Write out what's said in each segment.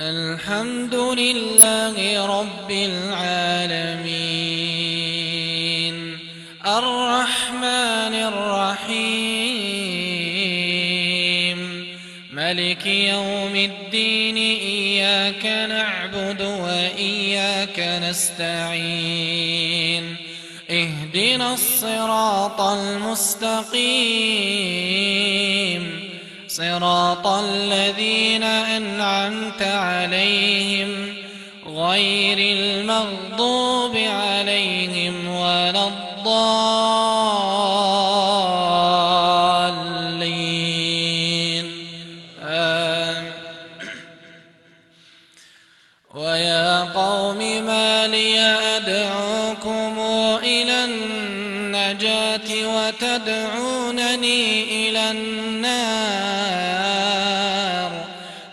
الحمد لله رب العالمين الرحمن الرحيم ملك يوم الدين إياك نعبد وإياك نستعين اهدنا الصراط المستقيم صراط الذين أنعمت عليهم غير المغضوب عليهم ولا الضالين ويا قوم ما لي أدعوكم إلى النجاة وتدعونني إلى النار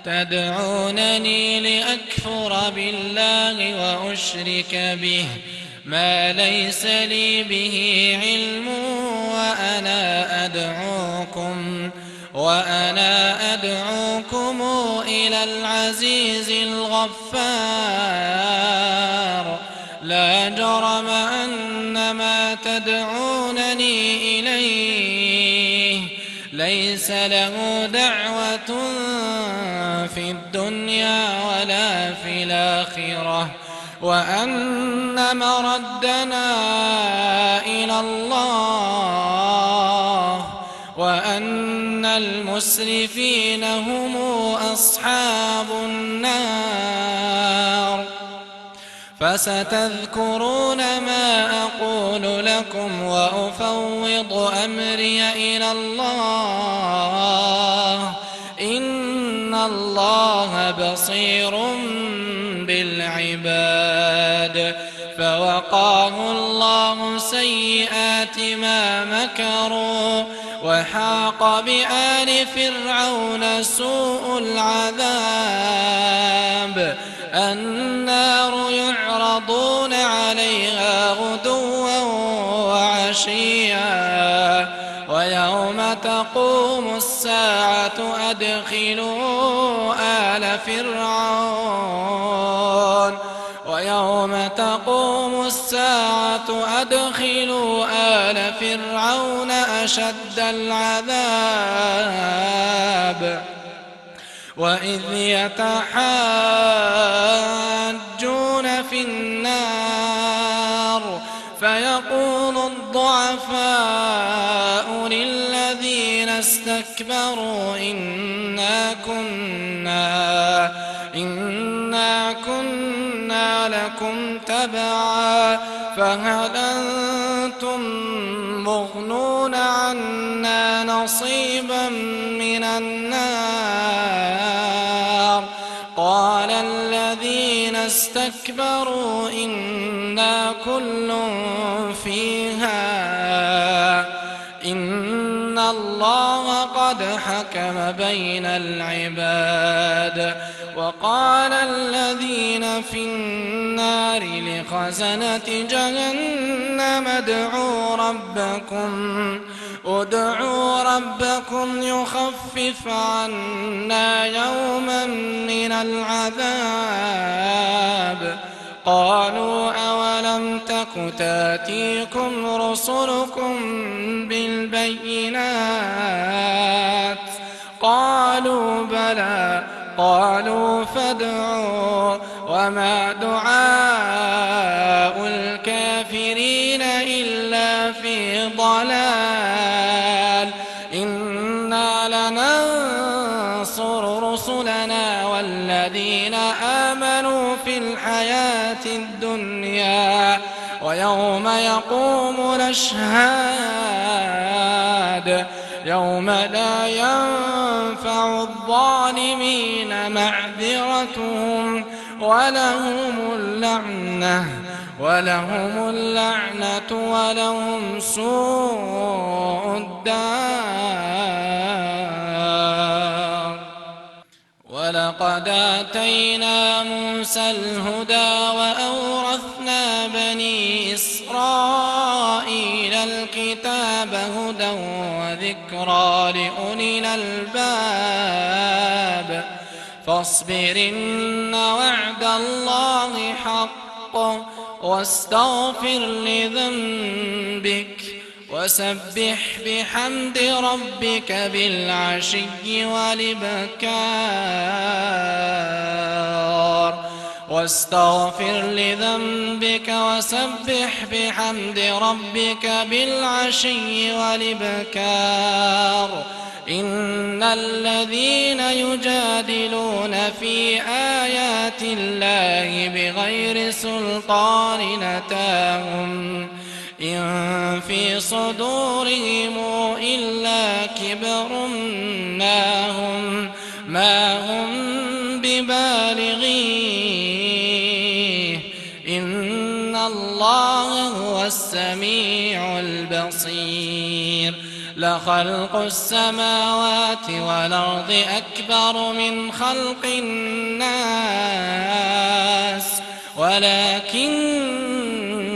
تدعونني لأكفر بالله وأشرك به ما ليس لي به علم وأنا أدعوكم إلى العزيز الغفار لا جرم أن ما تدعونني إليه ليس له دعوة في الدنيا ولا في الآخرة وأن مردنا إلى الله وأن المسرفين هم أصحاب النار فستذكرون ما أقول لكم وأفوض أمري إلى الله إن الله بصير بالعباد فوقاه الله سيئات ما مكروا وحاق بآل فرعون سوء العذاب النار يعرضون عليها غدوا وعشيا ويوم تقوم الساعة أدخلوا آل فرعون ويوم تقوم الساعة أدخلوا آل فرعون أشد العذاب وإذ يتحاجون في النار فيقول الضعفاء للذين استكبروا إنا كنا لكم تبعا فهل أنتم مغنون عنا نصيبا من النار قال الذين استكبروا إنا كل فيها إن الله قد حكم بين العباد وقال الذين في النار لخزنة جهنم ادعوا ربكم يخفف عنا يوما من العذاب قالوا أولم تك تاتيكم رسلكم بالبينات قالوا بلى قالوا فادعوا وما دعاء الكافرين إلا في ضلال إنا لننصر رسلنا والذين آمنوا في الحياة الدنيا ويوم يقوم الأشهاد يوم لا ينفع الظالمين معذرتهم ولهم اللعنة ولهم سوء الدار ولقد آتينا موسى الهدى وأورثنا بني إسرائيل الكتاب هدى وذكرى لأولي الألباب فاصبر إن وعد الله حق واستغفر لذنبك وسبح بحمد ربك بالعشي والإبكار واستغفر لذنبك وسبح بحمد ربك بالعشي والإبكار إن الذين يجادلون في آيات الله بغير سلطان أتاهم إن في صدورهم إلا كبر ما هم ببالغيه إن الله هو السميع البصير لخلق السماوات والأرض أكبر من خلق الناس ولكن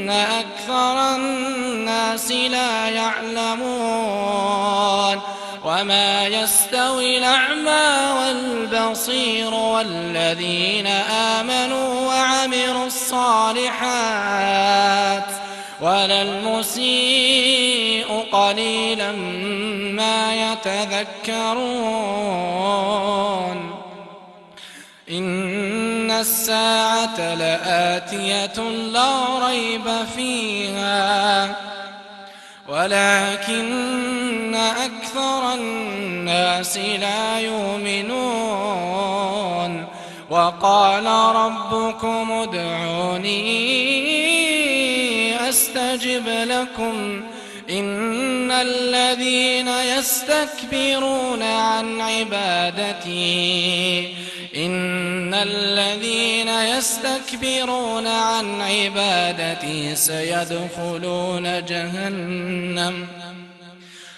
أكثر الناس لا يعلمون وما يستوي الأعمى والبصير والذين آمنوا وعملوا الصالحات ولا المسيء قليلا ما يتذكرون إن الساعة لآتية لا ريب فيها ولكن أكثر الناس لا يؤمنون وقال ربكم ادعوني أستجب لكم إن الذين يستكبرون عن عبادتي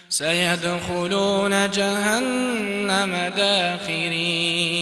سيدخلون جهنم داخرين